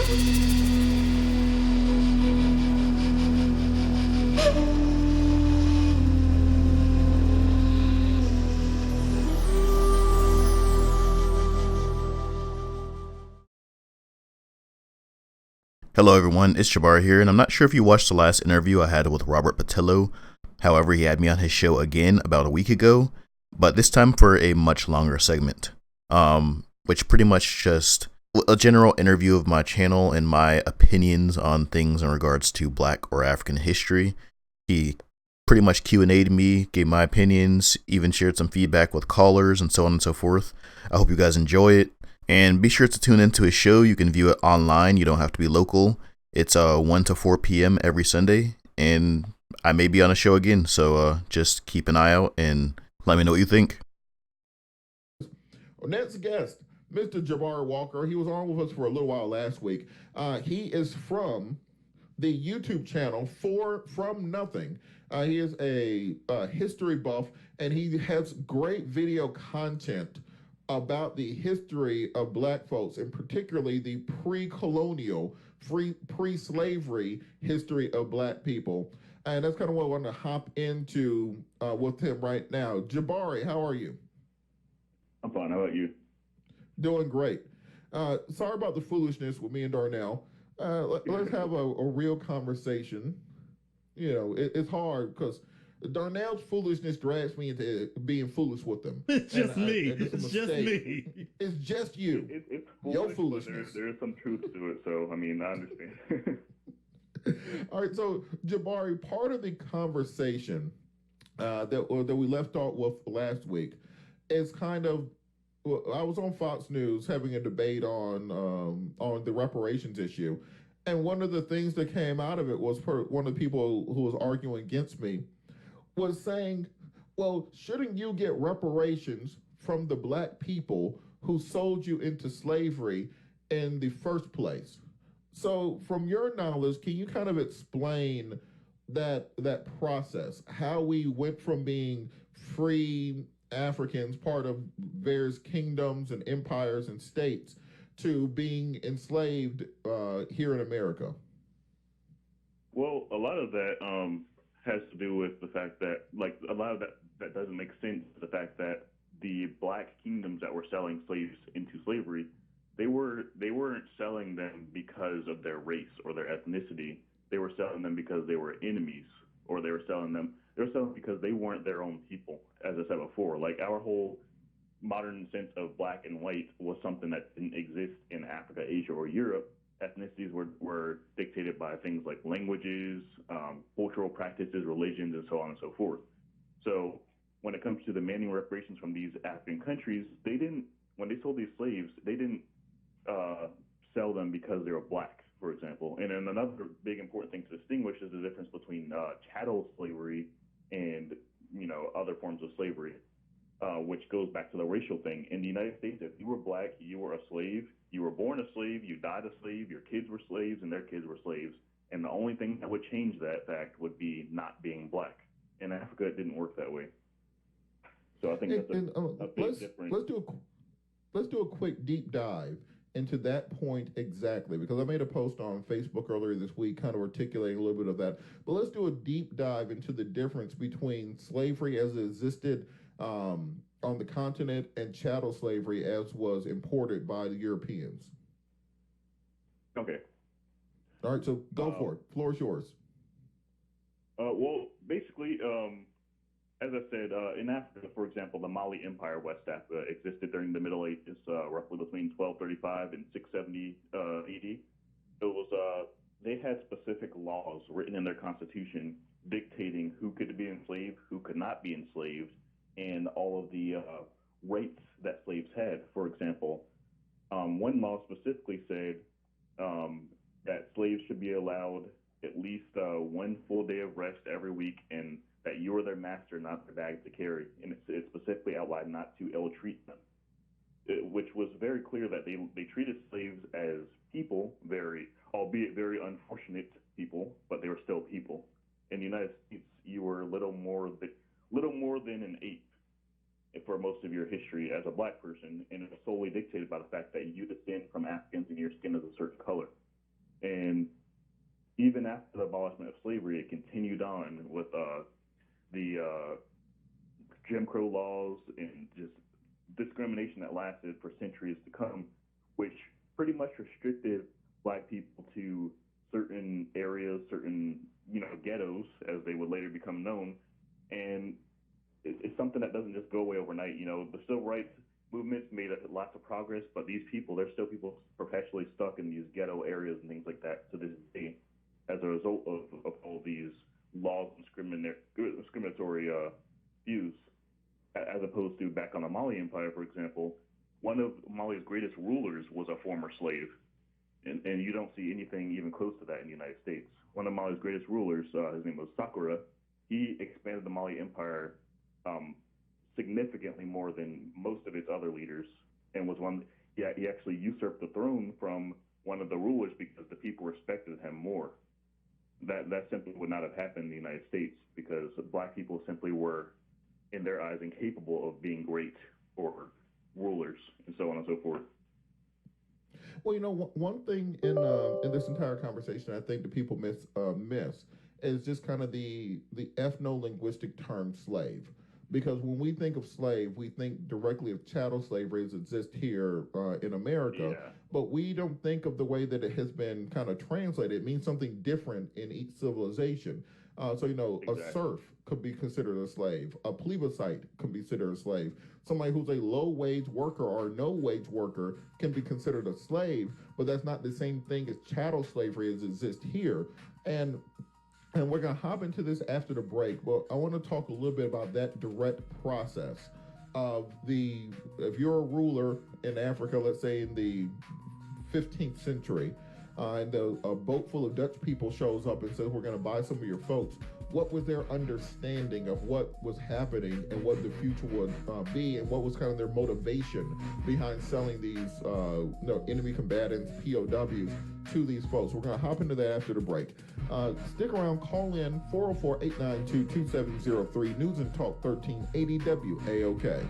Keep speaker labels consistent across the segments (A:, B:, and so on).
A: Hello everyone, it's Jabbar here, and I'm not sure if you watched the last interview I had with Robert Patillo. However, he had me on his show again about a week ago, but this time for a much longer segment, which pretty much just a general interview of my channel and my opinions on things in regards to Black or African history. He pretty much Q&A'd me, gave my opinions, even shared some feedback with callers and so on and so forth. I hope you guys enjoy it. And be sure to tune into his show. You can view it online. You don't have to be local. It's 1 to 4 p.m. every Sunday. And I may be on a show again. So just keep an eye out and let me know what you think.
B: Our next guest, Mr. Jabbar Walker. He was on with us for a little while last week. He is from the YouTube channel From Nothing. He is a history buff, and he has great video content about the history of Black folks, and particularly the pre-colonial, pre-slavery history of Black people. And that's kind of what I want to hop into with him right now. Jabari, how are you?
C: I'm fine. How about you?
B: Doing great. Sorry about the foolishness with me and Darnell. Let's have a real conversation. You know, it's hard because Darnell's foolishness drags me into being foolish with them.
D: It's just me. It's just me.
B: It's just you.
C: It's
B: Your
C: foolish,
B: foolishness.
C: There is some truth to it. So, I mean, I understand.
B: All right. So, Jabari, part of the conversation that we left off with last week is kind of, I was on Fox News having a debate on the reparations issue. And one of the things that came out of it was one of the people who was arguing against me was saying, well, shouldn't you get reparations from the Black people who sold you into slavery in the first place? So from your knowledge, can you kind of explain that process, how we went from being free Africans, part of various kingdoms and empires and states, to being enslaved here in America?
C: Well, a lot of that has to do with the fact that, like, a lot of that doesn't make sense. The fact that the Black kingdoms that were selling slaves into slavery, they weren't selling them because of their race or their ethnicity. They were selling them because they were enemies, or they were selling because they weren't their own people. As I said before, like, our whole modern sense of black and white was something that didn't exist in Africa, Asia, or Europe. Ethnicities were dictated by things like languages, cultural practices, religions, and so on and so forth. So when it comes to demanding reparations from these African countries, when they sold these slaves, they didn't sell them because they were Black, for example. And then another big important thing to distinguish is the difference between chattel slavery and, other forms of slavery. Which goes back to the racial thing. In the United States, if you were Black, you were a slave. You were born a slave, you died a slave, your kids were slaves, and their kids were slaves. And the only thing that would change that fact would be not being Black. In Africa, it didn't work that way. So I think that's a big difference.
B: Let's do a quick deep dive into that point exactly, because I made a post on Facebook earlier this week kind of articulating a little bit of that. But let's do a deep dive into the difference between slavery as it existed on the continent and chattel slavery as was imported by the Europeans.
C: Okay.
B: All right, so go for it. Floor is yours.
C: Well, basically, as I said, in Africa, for example, the Mali Empire, West Africa, existed during the Middle Ages, roughly between 1235 and 670 AD. They had specific laws written in their constitution dictating who could be enslaved, who could not be enslaved, and all of the rights that slaves had. For example, one law specifically said that slaves should be allowed at least one full day of rest every week, and that you are their master, not their bag to carry. And it specifically outlined not to ill-treat them, which was very clear that they treated slaves as people, albeit very unfortunate people, but they were still people. In the United States, you were little more than an ape for most of your history as a Black person, and it was solely dictated by the fact that you descend from Africans and your skin is a certain color. And even after the abolishment of slavery, it continued on with the Jim Crow laws and just discrimination that lasted for centuries to come, which pretty much restricted black people to certain areas, certain ghettos, as they would later become known. And it's something that doesn't just go away overnight. The civil rights movements made lots of progress, but these people, there's still people perpetually stuck in these ghetto areas and things like that to this day as a result of all these laws and discriminatory views, as opposed to back on the Mali Empire, for example. One of Mali's greatest rulers was a former slave, and you don't see anything even close to that in the United States. One of Mali's greatest rulers, his name was Sakura, he expanded the Mali Empire um, significantly more than most of its other leaders, and was one. Yeah, he actually usurped the throne from one of the rulers because the people respected him more. That simply would not have happened in the United States because black people simply were, in their eyes, incapable of being great or rulers, and so on and so forth.
B: Well, one thing in this entire conversation, I think that people miss is just kind of the ethno-linguistic term slave. Because when we think of slave, we think directly of chattel slavery as it exists here in America,
C: Yeah.
B: but we don't think of the way that it has been kind of translated. It means something different in each civilization. So, a
C: Exactly.
B: serf could be considered a slave. A plebiscite could be considered a slave. Somebody who's a low wage worker or no wage worker can be considered a slave, but that's not the same thing as chattel slavery as exists here. And we're going to hop into this after the break, but I want to talk a little bit about that direct process of if you're a ruler in Africa, let's say in the 15th century, and a boat full of Dutch people shows up and says, we're going to buy some of your folks. What was their understanding of what was happening and what the future would be, and what was kind of their motivation behind selling these enemy combatants, POWs, to these folks? We're going to hop into that after the break. Stick around, call in 404-892-2703, News and Talk 1380 WAOK.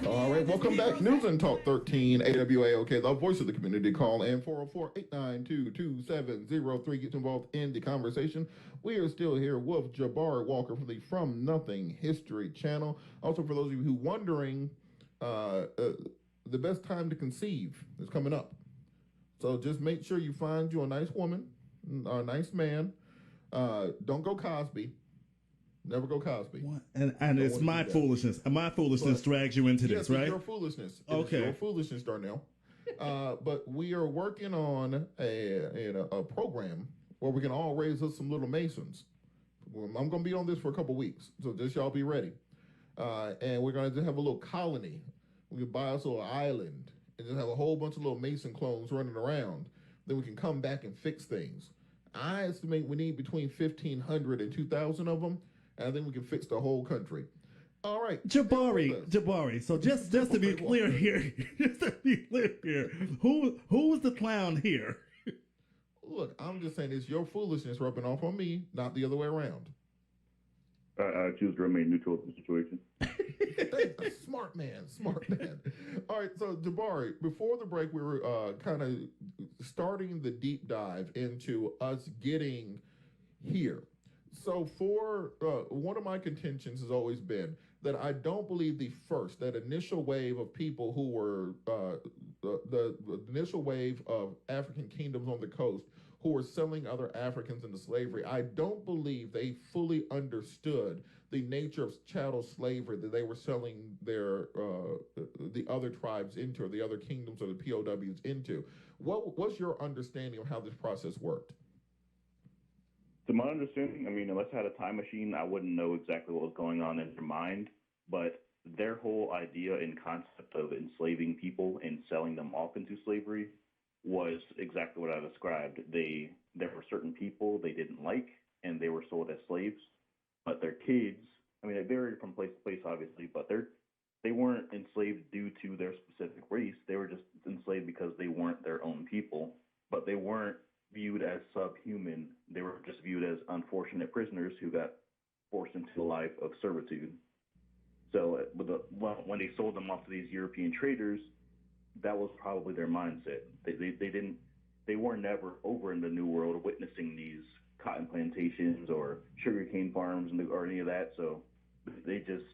B: All right, welcome back. News and Talk 13 AWAOK, the voice of the community. Call in 404-892-2703. Get involved in the conversation. We are still here with Jabbar Walker from the From Nothing History Channel. Also, for those of you who wondering, the best time to conceive is coming up. So just make sure you find you a nice woman, a nice man. Don't go Cosby. Never go Cosby.
D: What? And it's my foolishness. My foolishness drags you into this, right?
B: It's your foolishness.
D: Okay.
B: It's your foolishness, Darnell. But we are working on a program where we can all raise us some little Masons. I'm going to be on this for a couple weeks, so just y'all be ready. And we're going to have a little colony. We can buy us a little island and just have a whole bunch of little Mason clones running around. Then we can come back and fix things. I estimate we need between 1,500 and 2,000 of them, and I think we can fix the whole country. All right,
D: Jabari. So just to be clear here, who's the clown here?
B: Look, I'm just saying it's your foolishness rubbing off on me, not the other way around.
C: I choose to remain neutral in the situation.
B: Smart man. All right, so Jabari, before the break, we were kind of starting the deep dive into us getting here. So for one of my contentions has always been that I don't believe that initial wave of people who were the initial wave of African kingdoms on the coast who were selling other Africans into slavery, I don't believe they fully understood the nature of chattel slavery that they were selling the other tribes into, or the other kingdoms or the POWs into. What's your understanding of how this process worked?
C: To my understanding, I mean, unless I had a time machine, I wouldn't know exactly what was going on in their mind. But their whole idea and concept of enslaving people and selling them off into slavery was exactly what I described. There were certain people they didn't like, and they were sold as slaves. But their kids, I mean, it varied from place to place, obviously, but they weren't enslaved due to their specific race. They were just enslaved because they weren't their own people. But they weren't viewed as subhuman. They were just viewed as unfortunate prisoners who got forced into a life of servitude. So when they sold them off to these European traders, that was probably their mindset. They weren't never over in the New World witnessing these cotton plantations or sugarcane farms or any of that. So they just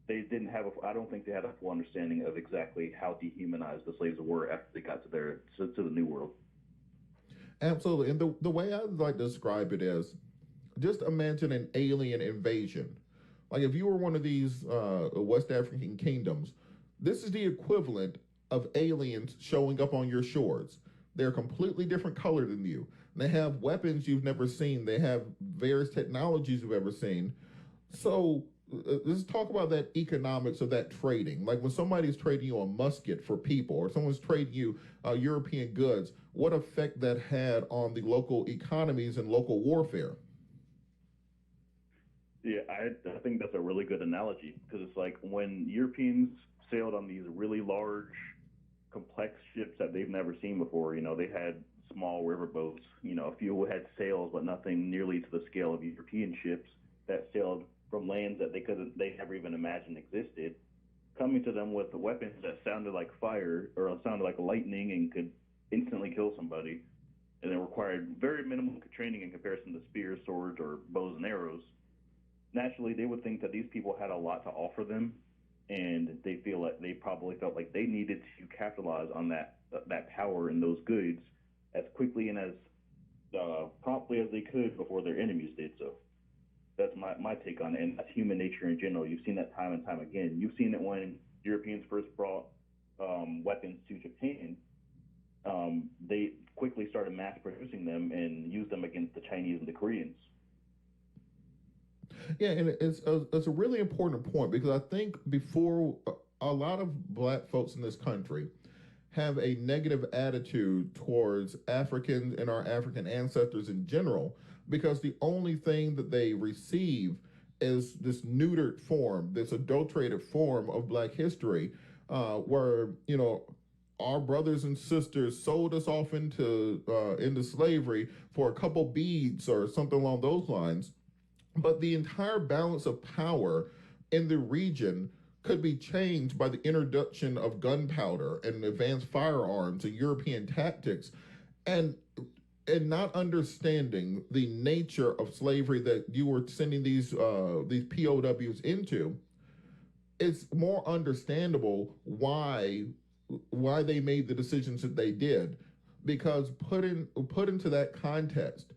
C: they didn't have I don't think they had a full understanding of exactly how dehumanized the slaves were after they got to the New World.
B: Absolutely. And the way I like to describe it is just imagine an alien invasion. Like if you were one of these West African kingdoms, this is the equivalent of aliens showing up on your shores. They're completely different color than you. They have weapons you've never seen. They have various technologies you've ever seen. So let's talk about that economics of that trading. Like when somebody's trading you a musket for people, or someone's trading you European goods, what effect that had on the local economies and local warfare?
C: Yeah, I think that's a really good analogy because it's like when Europeans sailed on these really large, complex ships that they've never seen before. They had small river boats. A few had sails, but nothing nearly to the scale of European ships that sailed from lands that they never even imagined existed. Coming to them with weapons that sounded like fire or sounded like lightning and could instantly kill somebody, and it required very minimal training in comparison to spears, swords, or bows and arrows. Naturally they would think that these people had a lot to offer them, and they probably felt like they needed to capitalize on that power and those goods as quickly and as promptly as they could before their enemies did so. That's my take on it, and that's human nature in general. You've seen that time and time again. You've seen it when Europeans first brought weapons to Japan. They quickly started mass producing them and used them against the Chinese and the Koreans.
B: Yeah, and it's a really important point because I think before a lot of black folks in this country have a negative attitude towards Africans and our African ancestors in general because the only thing that they receive is this neutered form, this adulterated form of black history, where our brothers and sisters sold us off into slavery for a couple beads or something along those lines. But the entire balance of power in the region could be changed by the introduction of gunpowder and advanced firearms and European tactics, and not understanding the nature of slavery that you were sending these POWs into. It's more understandable why they made the decisions that they did, because put into that context,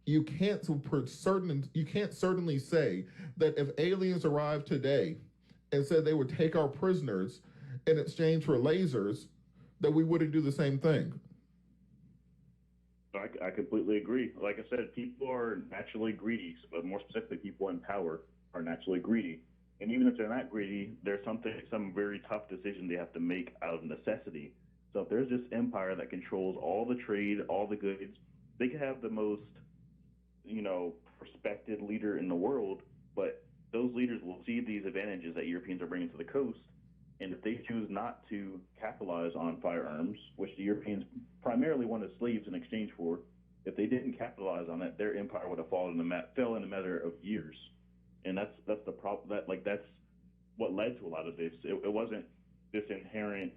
B: you can't certainly say that if aliens arrived today and said they would take our prisoners in exchange for lasers, that we wouldn't do the same thing.
C: I completely agree. Like I said, people are naturally greedy, but more specifically, people in power are naturally greedy. And even if they're not greedy, there's some very tough decision they have to make out of necessity. So if there's this empire that controls all the trade, all the goods, they can have the most respected leader in the world, but those leaders will see these advantages that Europeans are bringing to the coast, and if they choose not to capitalize on firearms, which the Europeans primarily wanted slaves in exchange for, if they didn't capitalize on it, their empire would have fell in a matter of years, and that's the problem. That's what led to a lot of this. It wasn't this inherent,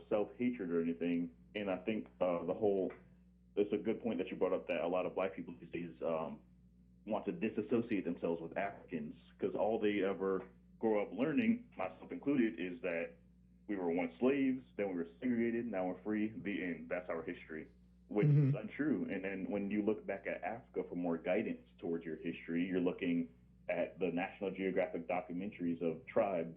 C: self hatred or anything, and I think the whole it's a good point that you brought up that a lot of black people these days want to disassociate themselves with Africans because all they ever grow up learning, myself included, is that we were once slaves, then we were segregated, now we're free, the end. That's our history, which is untrue. And then when you look back at Africa for more guidance towards your history, you're looking at the National Geographic documentaries of tribes,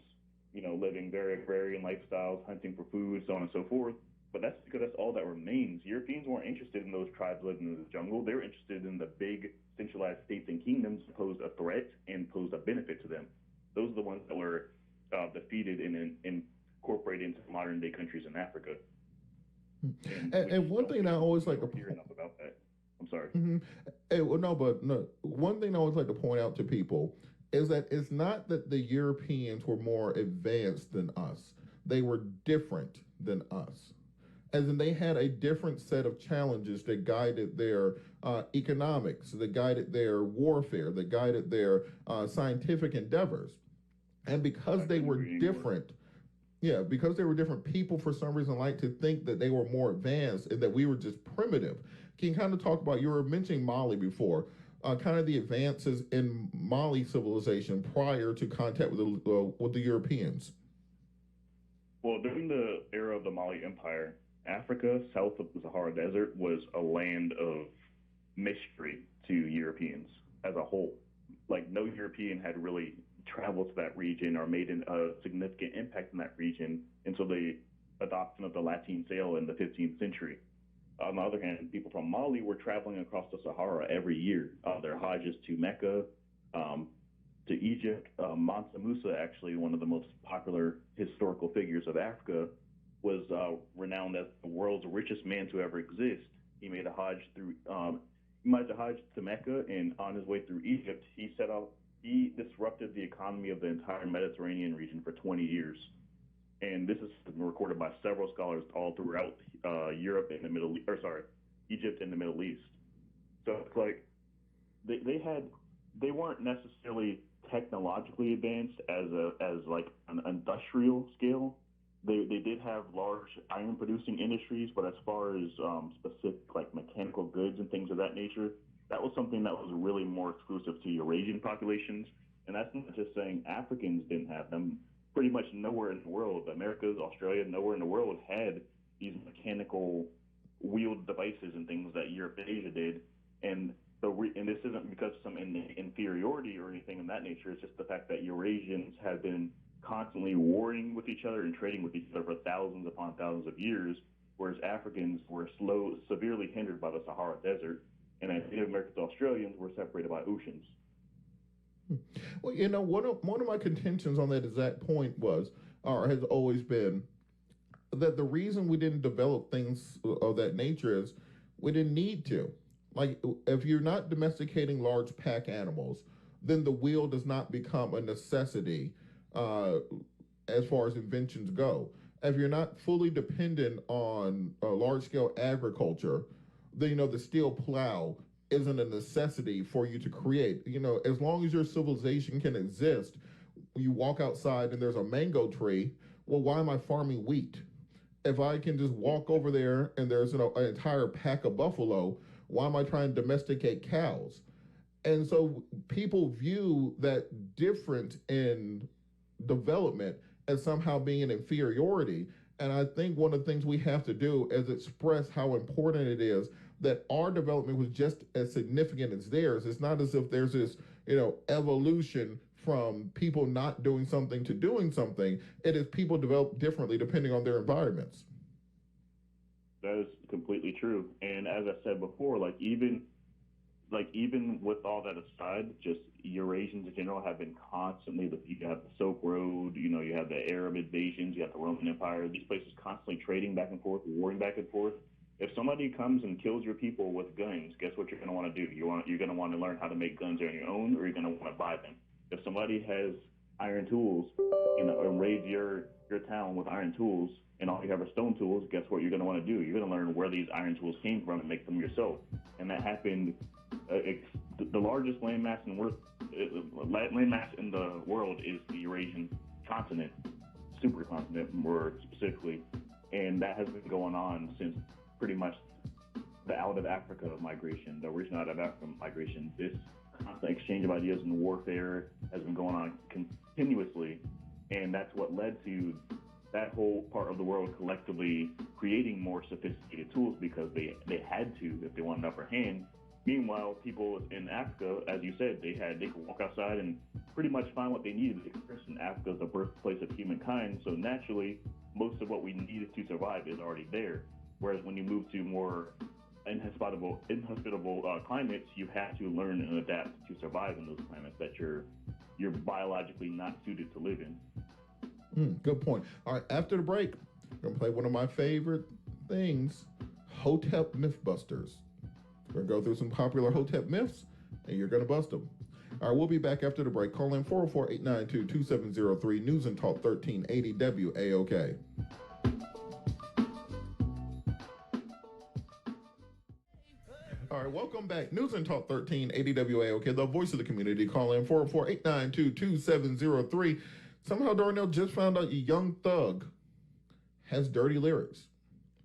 C: living very agrarian lifestyles, hunting for food, so on and so forth. But that's because that's all that remains. Europeans weren't interested in those tribes living in the jungle. They were interested in the big centralized states and kingdoms that posed a threat and posed a benefit to them. Those are the ones that were defeated and incorporated into modern day countries in Africa.
B: And one thing I always like to
C: hear enough about that. I'm sorry.
B: One thing I always like to point out to people is that it's not that the Europeans were more advanced than us. They were different than us. As in, they had a different set of challenges that guided their economics, that guided their warfare, that guided their scientific endeavors. And because they were different, Yeah, because they were different people for some reason like to think that they were more advanced and that we were just primitive. Can you kind of talk about, you were mentioning Mali before, kind of the advances in Mali civilization prior to contact with the Europeans?
C: Well, during the era of the Mali Empire, Africa south of the Sahara Desert was a land of mystery to Europeans as a whole. Like, no European had really traveled to that region or made a significant impact in that region until the adoption of the Latin sail in the 15th century. On the other hand, people from Mali were traveling across the Sahara every year. Their Hajjs to Mecca, um, to Egypt. Mansa Musa, actually one of the most popular historical figures of Africa, was renowned as the world's richest man to ever exist. He made a Hajj to Mecca, and on his way through Egypt, he disrupted the economy of the entire Mediterranean region for 20 years. And this is recorded by several scholars all throughout Europe and the Middle East, or sorry, Egypt and the Middle East. So it's like they weren't necessarily technologically advanced as like an industrial scale. They did have large iron producing industries, but as far as specific like mechanical goods and things of that nature, that was something that was really more exclusive to Eurasian populations. And that's not just saying Africans didn't have them. Pretty much nowhere in the world, Americas, Australia, nowhere in the world had these mechanical wheeled devices and things that Europe and Asia did. And and this isn't because of some inferiority or anything of that nature. It's just the fact that Eurasians have been constantly warring with each other and trading with each other for thousands upon thousands of years, whereas Africans were severely hindered by the Sahara Desert, and Native Americans and Australians were separated by oceans.
B: Well, one of my contentions on that exact point was, or has always been, that the reason we didn't develop things of that nature is we didn't need to. Like, if you're not domesticating large pack animals, then the wheel does not become a necessity as far as inventions go. If you're not fully dependent on large scale agriculture, then the steel plow isn't a necessity for you to create. As long as your civilization can exist, you walk outside and there's a mango tree. Well, why am I farming wheat? If I can just walk over there and there's an entire pack of buffalo, why am I trying to domesticate cows? And so people view that difference in development as somehow being an inferiority. And I think one of the things we have to do is express how important it is that our development was just as significant as theirs. It's not as if there's this, evolution from people not doing something to doing something. It is people develop differently depending on their environments.
C: That is completely true. And as I said before, even with all that aside, just Eurasians in general have been constantly, you have the Silk Road, you have the Arab invasions, you have the Roman Empire, these places constantly trading back and forth, warring back and forth. If somebody comes and kills your people with guns, guess what you're going to want to do? You're going to want to learn how to make guns on your own, or you're going to want to buy them. If somebody has iron tools, and raids your town with iron tools, and all you have are stone tools, guess what you're going to want to do? You're going to learn where these iron tools came from and make them yourself. And that happened. The largest landmass in the world is the Eurasian continent, supercontinent more specifically, and that has been going on since pretty much the out of Africa migration, the original out of Africa migration. This constant exchange of ideas and warfare has been going on continuously, and that's what led to that whole part of the world collectively creating more sophisticated tools because they had to if they wanted upper hand. Meanwhile, people in Africa, as you said, they could walk outside and pretty much find what they needed. And Africa is the birthplace of humankind, so naturally, most of what we needed to survive is already there. Whereas when you move to more inhospitable climates, you have to learn and adapt to survive in those climates that you're biologically not suited to live in.
B: Good point. All right, after the break, I'm going to play one of my favorite things, Hotep Mythbusters. We're going to go through some popular Hotep myths, and you're going to bust them. All right, we'll be back after the break. Call in 404-892-2703, News and Talk 1380 WAOK. All right, welcome back. News and Talk 1380 WAOK, the voice of the community. Call in 404-892-2703. Somehow Darnell just found out Young Thug has dirty lyrics.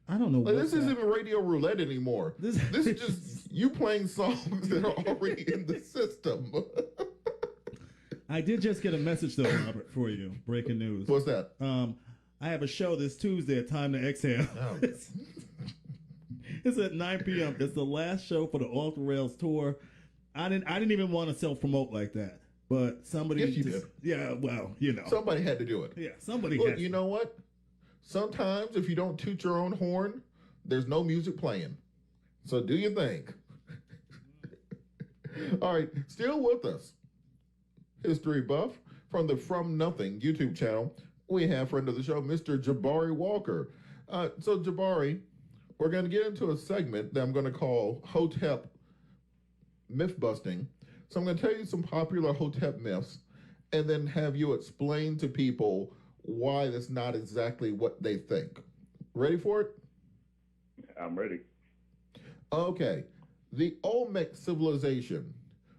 D: I don't know.
B: Like, this isn't even radio roulette anymore. This is just you playing songs that are already in the system.
D: I did just get a message though, Robert, for you. Breaking news.
B: What's that?
D: I have a show this Tuesday at Time to Exhale.
B: Oh.
D: It's at 9 p.m. It's the last show for the Off the Rails tour. I didn't even want to self promote like that, but somebody.
B: Yes, you did.
D: Yeah, well,
B: somebody had to do it.
D: Yeah, somebody.
B: Look, you know what? Sometimes if you don't toot your own horn, there's no music playing. So do your thing. All right, still with us, history buff from the From Nothing YouTube channel. We have friend of the show, Mr. Jabbar Walker. So Jabari, we're going to get into a segment that I'm going to call Hotep myth busting. So I'm going to tell you some popular Hotep myths and then have you explain to people why that's not exactly what they think. Ready for it?
C: I'm ready.
B: Okay. The Olmec civilization,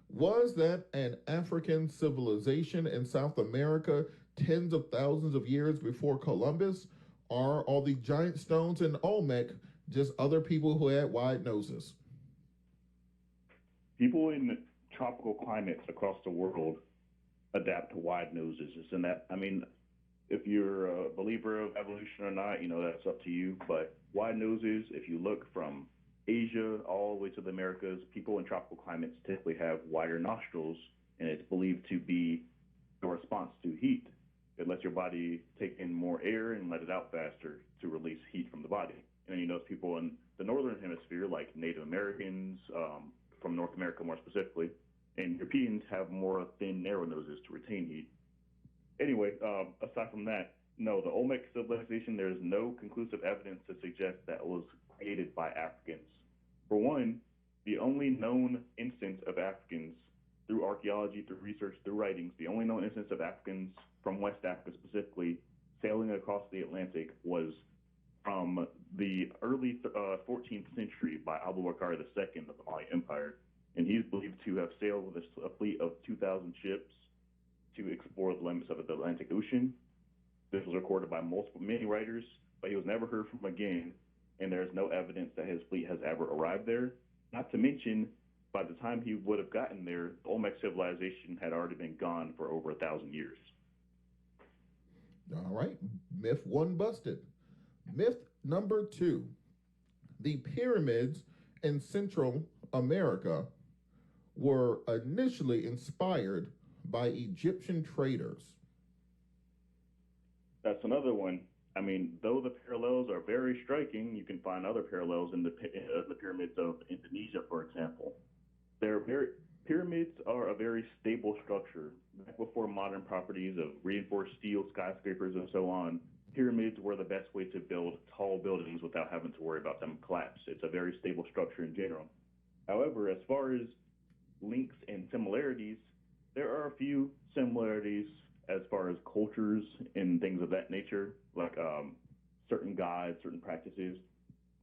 B: was that an African civilization in South America tens of thousands of years before Columbus? Or are the giant stones in Olmec just other people who had wide noses?
C: People in tropical climates across the world adapt to wide noses. Isn't that, I mean, if you're a believer of evolution or not, that's up to you. But wide noses, if you look from Asia all the way to the Americas, people in tropical climates typically have wider nostrils, and it's believed to be a response to heat. It lets your body take in more air and let it out faster to release heat from the body. And then you notice people in the northern hemisphere, like Native Americans, from North America more specifically, and Europeans have more thin, narrow noses to retain heat. Anyway, aside from that, no, the Olmec civilization, there's no conclusive evidence to suggest that it was created by Africans. For one, the only known instance of Africans through archaeology, through research, through writings, the only known instance of Africans from West Africa specifically sailing across the Atlantic was from the early 14th century by Jabbar Walker II of the Mali Empire. And he's believed to have sailed with a fleet of 2,000 ships to explore the limits of the Atlantic Ocean. This was recorded by many writers, but he was never heard from again, and there's no evidence that his fleet has ever arrived there. Not to mention, by the time he would have gotten there, the Olmec civilization had already been gone for over 1,000 years.
B: All right, myth one busted. Myth number two, the pyramids in Central America were initially inspired by Egyptian traders.
C: That's another one. I mean, though the parallels are very striking, you can find other parallels in the pyramids of Indonesia, for example. Pyramids are a very stable structure. Back before modern properties of reinforced steel, skyscrapers, and so on, pyramids were the best way to build tall buildings without having to worry about them collapse. It's a very stable structure in general. However, as far as links and similarities, there are a few similarities as far as cultures and things of that nature, like certain gods, certain practices.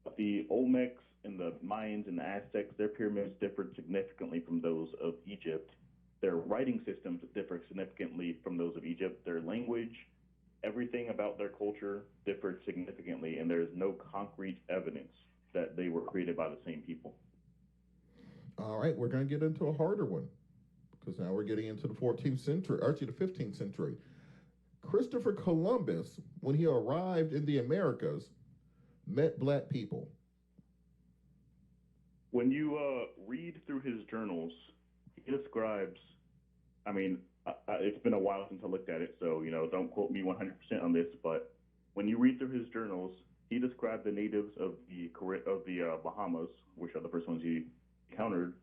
C: But the Olmecs and the Mayans and the Aztecs, their pyramids differed significantly from those of Egypt. Their writing systems differ significantly from those of Egypt. Their language, everything about their culture differed significantly, and there is no concrete evidence that they were created by the same people.
B: All right, we're going to get into a harder one because now we're getting into the 14th century, actually the 15th century. Christopher Columbus, when he arrived in the Americas, met black people.
C: When you read through his journals, he describes, I mean, it's been a while since I looked at it, so, don't quote me 100% on this, but when you read through his journals, he described the natives of the Bahamas, which are the first ones he encountered,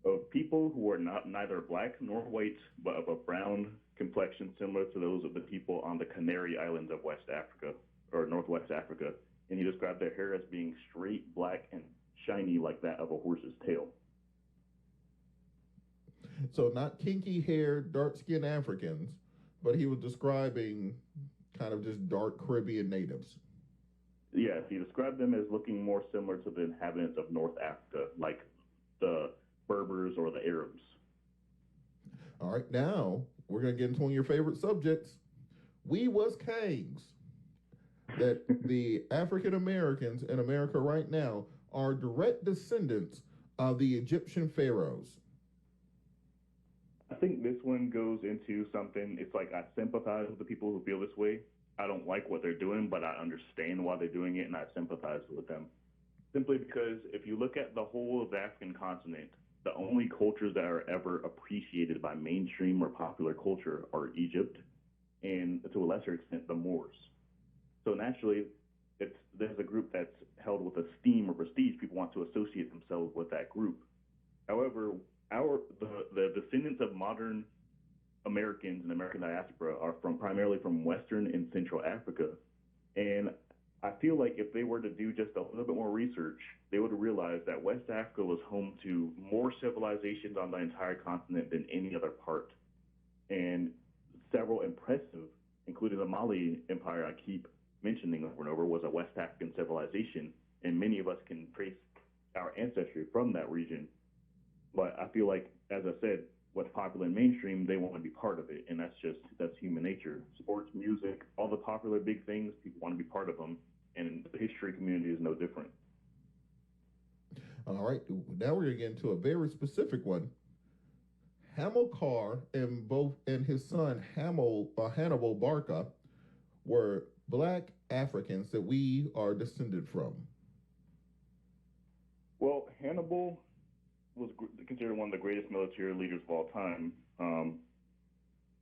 C: of people who were neither black nor white, but of a brown complexion similar to those of the people on the Canary Islands of West Africa, or Northwest Africa. And he described their hair as being straight, black, and shiny like that of a horse's tail.
B: So not kinky-haired, dark-skinned Africans, but he was describing kind of just dark Caribbean natives.
C: Yes, he described them as looking more similar to the inhabitants of North Africa, like the Berbers or the Arabs.
B: All right, now we're going to get into one of your favorite subjects. We was kings. that the African Americans in America right now are direct descendants of the Egyptian pharaohs?
C: I think this one goes into something. It's like I sympathize with the people who feel this way. I don't like what they're doing, but I understand why they're doing it, and I sympathize with them. Simply because if you look at the whole of the African continent, the only cultures that are ever appreciated by mainstream or popular culture are Egypt and, to a lesser extent, the Moors. So naturally, there's a group that's held with esteem or prestige. People want to associate themselves with that group. However, the descendants of modern Americans and American diaspora are primarily from Western and Central Africa, and I feel like if they were to do just a little bit more research, they would realize that West Africa was home to more civilizations on the entire continent than any other part, and several impressive, including the Mali Empire I keep mentioning over and over, was a West African civilization, and many of us can trace our ancestry from that region. But I feel like, as I said, what's popular in mainstream, they want to be part of it, and that's human nature. Sports, music, all the popular big things, people want to be part of them, and the history community is no different.
B: All right, now we're going to get into a very specific one. Hamilcar and his son Hannibal Barca were black Africans that we are descended from.
C: Well, Hannibal was considered one of the greatest military leaders of all time.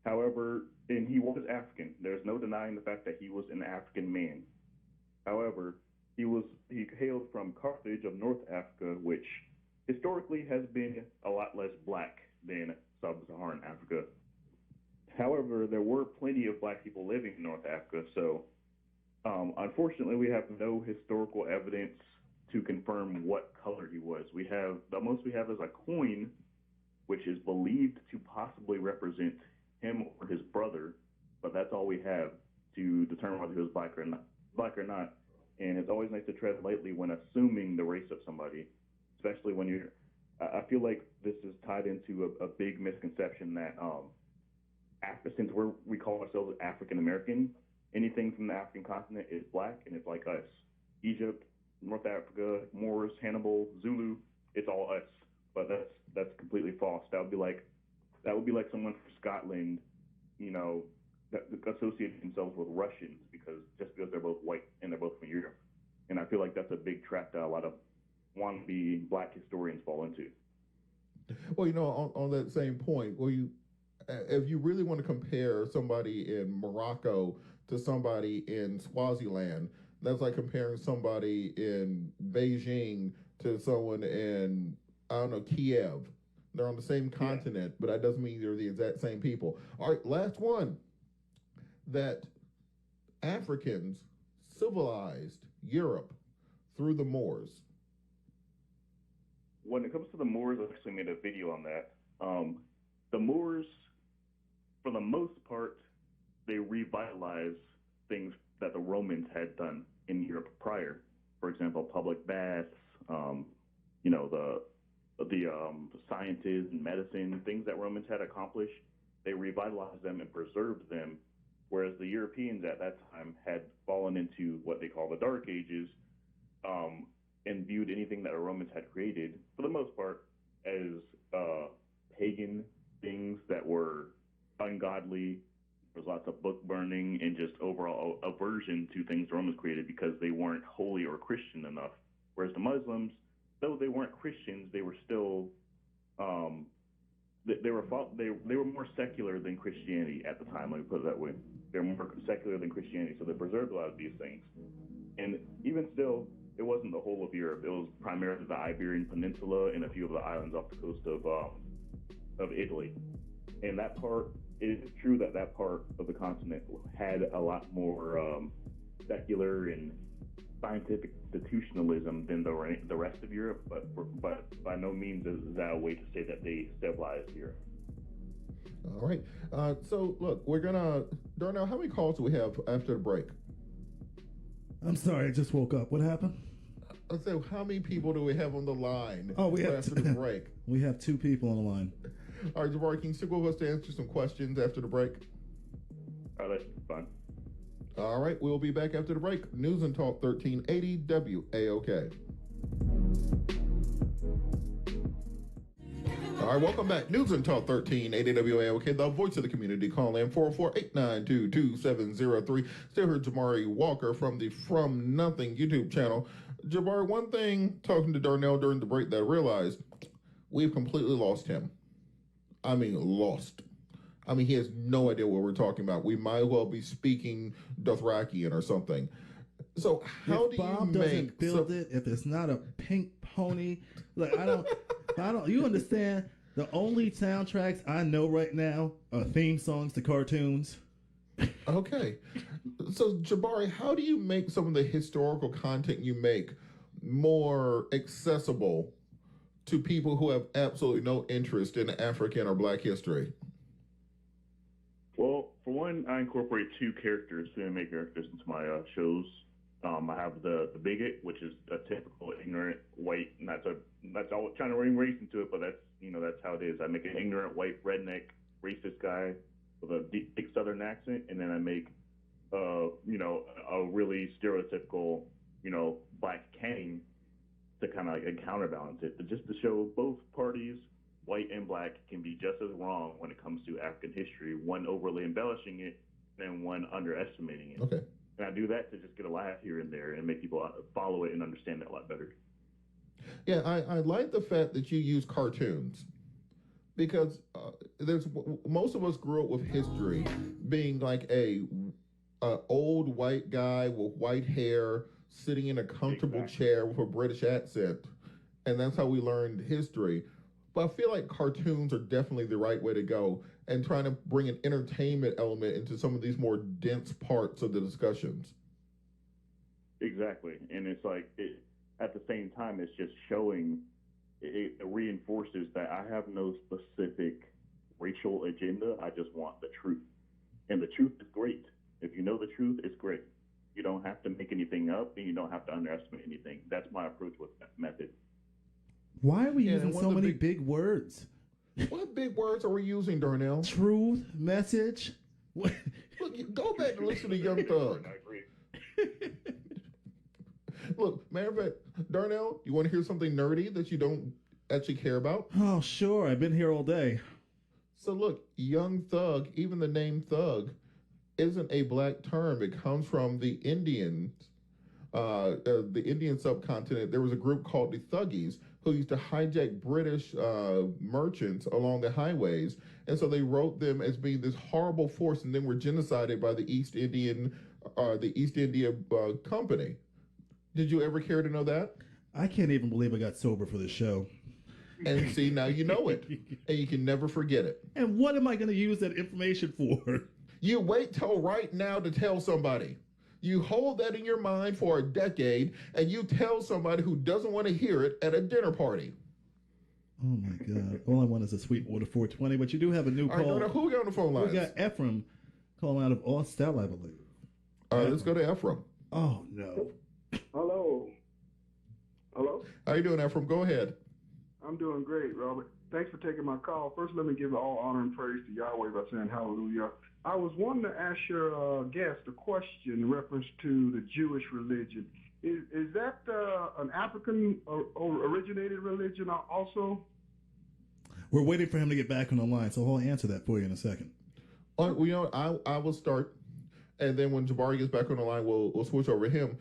C: However, and he was African. There's no denying the fact that he was an African man. However, he hailed from Carthage of North Africa, which historically has been a lot less black than sub-Saharan Africa. However, there were plenty of black people living in North Africa, so unfortunately, we have no historical evidence to confirm what color he was. The most we have is a coin, which is believed to possibly represent him or his brother, but that's all we have to determine whether he was black or not. And it's always nice to tread lightly when assuming the race of somebody, especially when I feel like this is tied into a big misconception that since we call ourselves African American, anything from the African continent is black, and it's like us. Egypt, North Africa, Moors, Hannibal, Zulu, it's all us. But that's completely false. That would be like someone from Scotland, that associated themselves with Russians because they're both white and they're both from Europe. And I feel like that's a big trap that a lot of wannabe black historians fall into.
B: Well, on that same point, if you really want to compare somebody in Morocco to somebody in Swaziland, that's like comparing somebody in Beijing to someone in, I don't know, Kiev. They're on the same continent, but that doesn't mean they're the exact same people. All right, last one. That Africans civilized Europe through the Moors.
C: When it comes to the Moors, I actually made a video on that. The Moors, for the most part, they revitalized things that the Romans had done in Europe prior. For example, public baths, the sciences and medicine, things that Romans had accomplished. They revitalized them and preserved them, whereas the Europeans at that time had fallen into what they call the Dark Ages, and viewed anything that the Romans had created, for the most part, as pagan things that were ungodly. There was lots of book burning and just overall aversion to things the Romans created because they weren't holy or Christian enough. Whereas the Muslims, though they weren't Christians, they were still they were more secular than Christianity at the time. Let me put it that way. They're more secular than Christianity, so they preserved a lot of these things. And even still, it wasn't the whole of Europe. It was primarily the Iberian Peninsula and a few of the islands off the coast of Italy. And that part, it is true that part of the continent had a lot more secular and scientific institutionalism than the rest of Europe, but by no means is that a way to say that they civilized Europe.
B: All right. So look, we're gonna, Darnell, how many calls do we have after the break?
D: I'm sorry, I just woke up. What happened?
B: I said, how many people do we have on the line?
D: Oh, we have
B: after the break.
D: We have 2 people on the line.
B: All right, Jabbar, can you stick with us to answer some questions after the break?
C: All right, that's fine.
B: All right, we'll be back after the break. News and Talk 1380 WAOK. All right, welcome back. News and Talk 1380 WAOK, the voice of the community. Call in 404-892-2703. Still heard Jabbar Walker from the From Nothing YouTube channel. Jabbar, one thing talking to Darnell during the break that I realized, we've completely lost him. I mean, lost. I mean, he has no idea what we're talking about. We might as well be speaking Dothrakian or something. So how do
D: Bob
B: you
D: doesn't build it, if it's not a pink pony, like I don't. You understand? The only soundtracks I know right now are theme songs to cartoons.
B: Okay. So, Jabari, how do you make some of the historical content you make more accessible to people who have absolutely no interest in African or Black history?
C: Well, for one, I incorporate two characters, two main characters into my shows. I have the bigot, which is a typical ignorant white. That's all trying to bring race into it, but that's how it is. I make an ignorant white redneck racist guy with a deep, thick Southern accent, and then I make a really stereotypical Black king to kind of like counterbalance it, but just to show both parties, white and Black, can be just as wrong when it comes to African history. One overly embellishing it, and one underestimating it.
B: Okay.
C: And I do that to just get a laugh here and there and make people follow it and understand it a lot better.
B: Yeah, I like the fact that you use cartoons because most of us grew up with history being like a old white guy with white hair sitting in a comfortable chair with a British accent, and that's how we learned history. But I feel like cartoons are definitely the right way to go, and trying to bring an entertainment element into some of these more dense parts of the discussions.
C: Exactly. And it's like, at the same time, it's just showing, it reinforces that I have no specific racial agenda. I just want the truth. And the truth is great. If you know the truth, it's great. You don't have to make anything up, and you don't have to underestimate anything. That's my approach with that method.
D: Why are we using so many big words?
B: What big words are we using, Darnell?
D: Truth, message. What?
B: Look, go back and listen to Young Thug.
C: I agree.
B: Look, matter of fact, Darnell, you want to hear something nerdy that you don't actually care about?
D: Oh, sure. I've been here all day.
B: So look, Young Thug, even the name Thug, isn't a Black term. It comes from the Indian subcontinent. There was a group called the Thuggies who used to hijack British merchants along the highways, and so they wrote them as being this horrible force, and then were genocided by the East India Company. Did you ever care to know that?
D: I can't even believe I got sober for this show.
B: And see, now you know it, and you can never forget it.
D: And what am I going to use that information for?
B: You wait till right now to tell somebody. You hold that in your mind for a decade, and you tell somebody who doesn't want to hear it at a dinner party.
D: Oh my God! All I want is a Sweetwater 420, but you do have a new call.
B: All right, who we got on the phone lines?
D: We got Ephraim calling out of Austell, I believe.
B: All right, let's go to Ephraim.
D: Oh no!
E: Hello. Hello.
B: How you doing, Ephraim? Go ahead.
E: I'm doing great, Robert. Thanks for taking my call. First, let me give all honor and praise to Yahweh by saying hallelujah. I was wanting to ask your guest a question in reference to the Jewish religion. Is that an African or originated religion also?
D: We're waiting for him to get back on the line, so I'll answer that for you in a second.
B: Well, I will start, and then when Jabari gets back on the line, we'll switch over to him.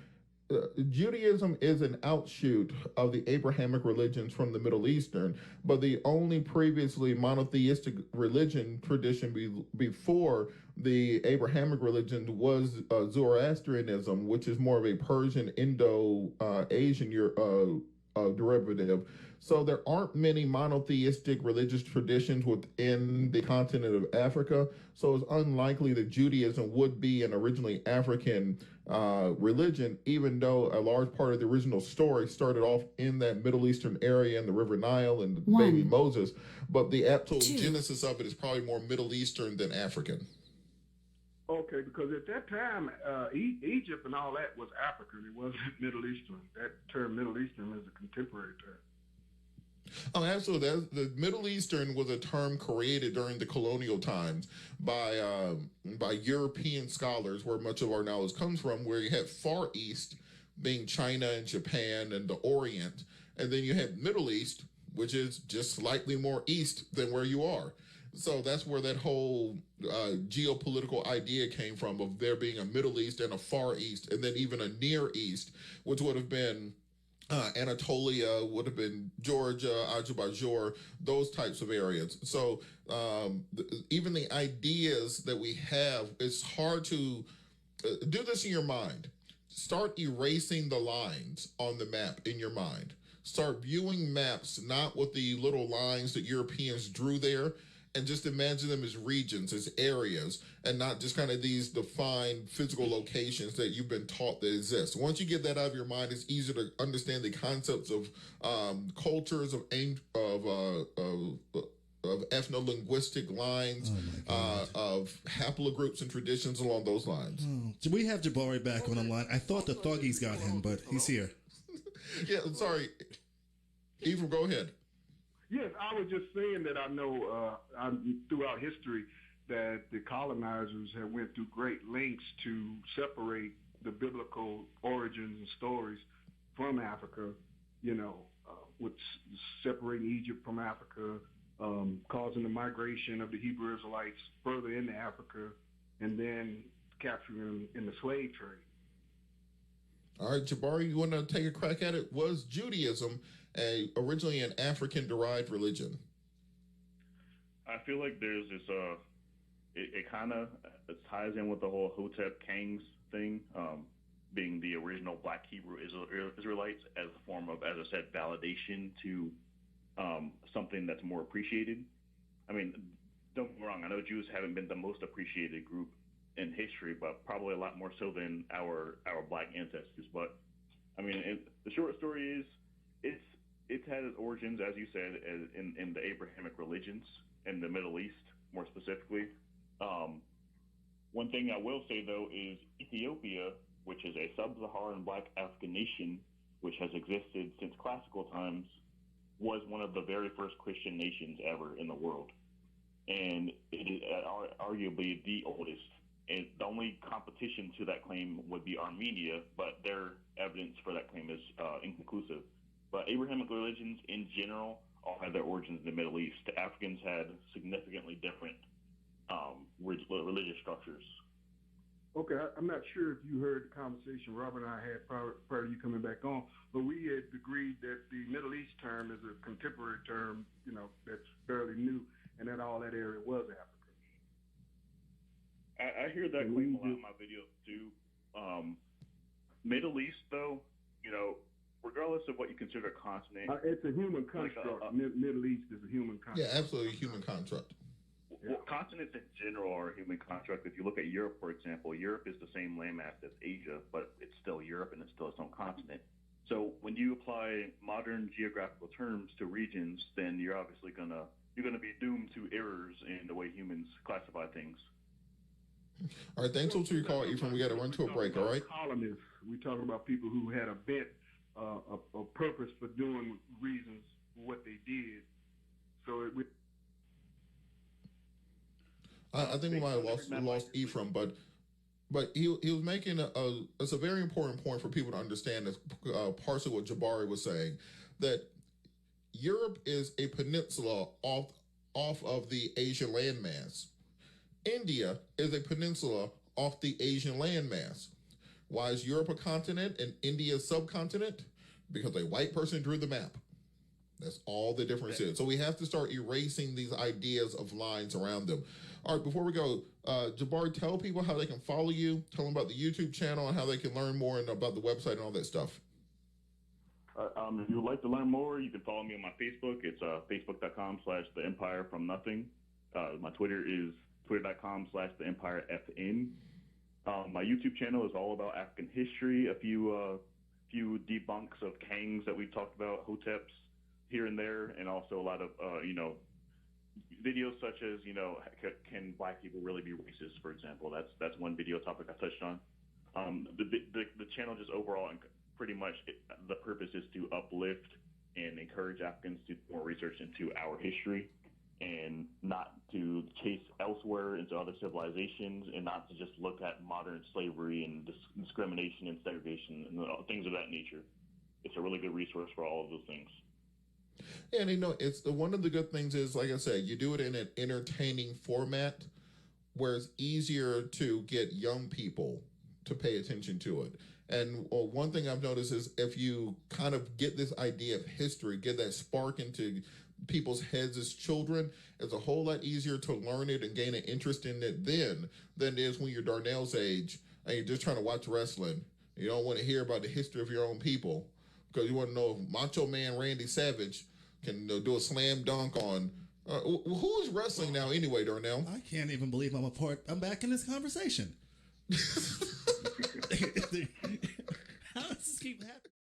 B: Judaism is an outshoot of the Abrahamic religions from the Middle Eastern, but the only previously monotheistic religion tradition before the Abrahamic religion was Zoroastrianism, which is more of a Persian Indo-Asian derivative. So there aren't many monotheistic religious traditions within the continent of Africa. So it's unlikely that Judaism would be an originally African religion, even though a large part of the original story started off in that Middle Eastern area in the River Nile and the baby Moses. But the actual genesis of it is probably more Middle Eastern than African.
E: Okay, because at that time, Egypt and all that was African. It wasn't Middle Eastern. That term Middle Eastern is a contemporary term.
B: Oh, absolutely. The Middle Eastern was a term created during the colonial times by European scholars, where much of our knowledge comes from. Where you had Far East being China and Japan and the Orient, and then you had Middle East, which is just slightly more east than where you are. So that's where that whole geopolitical idea came from, of there being a Middle East and a Far East, and then even a Near East, which would have been Anatolia, would have been Georgia, Azerbaijan, those types of areas. So even the ideas that we have, it's hard to do this in your mind. Start erasing the lines on the map in your mind. Start viewing maps not with the little lines that Europeans drew there, and just imagine them as regions, as areas, and not just kind of these defined physical locations that you've been taught that exist. Once you get that out of your mind, it's easier to understand the concepts of cultures, of ethno-linguistic lines, of haplogroups and traditions along those lines.
D: We have Jabari back on the line. I thought the Thuggies got him, but he's here.
B: Yeah, sorry. Ephraim, go ahead.
E: Yes, I was just saying that I know throughout history that the colonizers have went through great lengths to separate the biblical origins and stories from Africa, with separating Egypt from Africa, causing the migration of the Hebrew Israelites further into Africa, and then capturing them in the slave trade.
B: All right, Jabari, you want to take a crack at it? Was Judaism originally an African-derived religion?
C: I feel like there's this, it kind of ties in with the whole Hotep Kings thing, being the original Black Hebrew Israelites as a form of, as I said, validation to something that's more appreciated. I mean, don't get me wrong, I know Jews haven't been the most appreciated group in history, but probably a lot more so than our Black ancestors. But I mean, the short story is, it's had its origins, as you said, in the Abrahamic religions in the Middle East, more specifically. One thing I will say, though, is Ethiopia, which is a sub-Saharan Black African nation, which has existed since classical times, was one of the very first Christian nations ever in the world. And it is arguably the oldest. And the only competition to that claim would be Armenia, but their evidence for that claim is inconclusive. But Abrahamic religions in general all had their origins in the Middle East. The Africans had significantly different religious structures.
E: Okay, I'm not sure if you heard the conversation Robert and I had prior to you coming back on, but we had agreed that the Middle East term is a contemporary term, that's fairly new, and that all that area was Africa.
C: I hear that claim a lot in my videos too. Middle East, though, regardless of what you consider a continent,
E: it's a human construct. Middle East is a human construct.
B: Yeah, absolutely, a human construct.
C: Well, continents in general are a human construct. If you look at Europe, for example, Europe is the same landmass as Asia, but it's still Europe and it's still its own continent. So when you apply modern geographical terms to regions, then you're obviously gonna be doomed to errors in the way humans classify things.
B: All right, thanks for your call, Ephraim. We got to run to a break, all right?
E: Colonists. We're talking about people who had a bent, a purpose for doing reasons for what they did. So
B: I think we might have lost Ephraim, but he was making it's a very important point for people to understand, as partially what Jabari was saying, that Europe is a peninsula off of the Asian landmass. India is a peninsula off the Asian landmass. Why is Europe a continent and India a subcontinent? Because a white person drew the map. That's all the difference is. So we have to start erasing these ideas of lines around them. All right, before we go, Jabbar, tell people how they can follow you, tell them about the YouTube channel and how they can learn more and about the website and all that stuff.
C: If you would like to learn more, you can follow me on my Facebook. It's facebook.com/The Empire From Nothing. My Twitter is twitter.com/The Empire FN. My YouTube channel is all about African history, a few debunks of Kangs that we talked about, Hoteps here and there, and also a lot of videos such as can Black people really be racist, for example. That's one video topic I touched on. The channel just overall, and pretty much the purpose is to uplift and encourage Africans to do more research into our history and not to chase elsewhere into other civilizations, and not to just look at modern slavery and discrimination and segregation and things of that nature. It's a really good resource for all of those things.
B: And it's one of the good things is, like I said, you do it in an entertaining format where it's easier to get young people to pay attention to it. And one thing I've noticed is if you kind of get this idea of history, get that spark into people's heads as children, it's a whole lot easier to learn it and gain an interest in it then than it is when you're Darnell's age and you're just trying to watch wrestling. You don't want to hear about the history of your own people because you want to know if Macho Man Randy Savage can do a slam dunk on. Who is wrestling now anyway, Darnell?
D: I can't even believe I'm back in this conversation. How does this keep happening?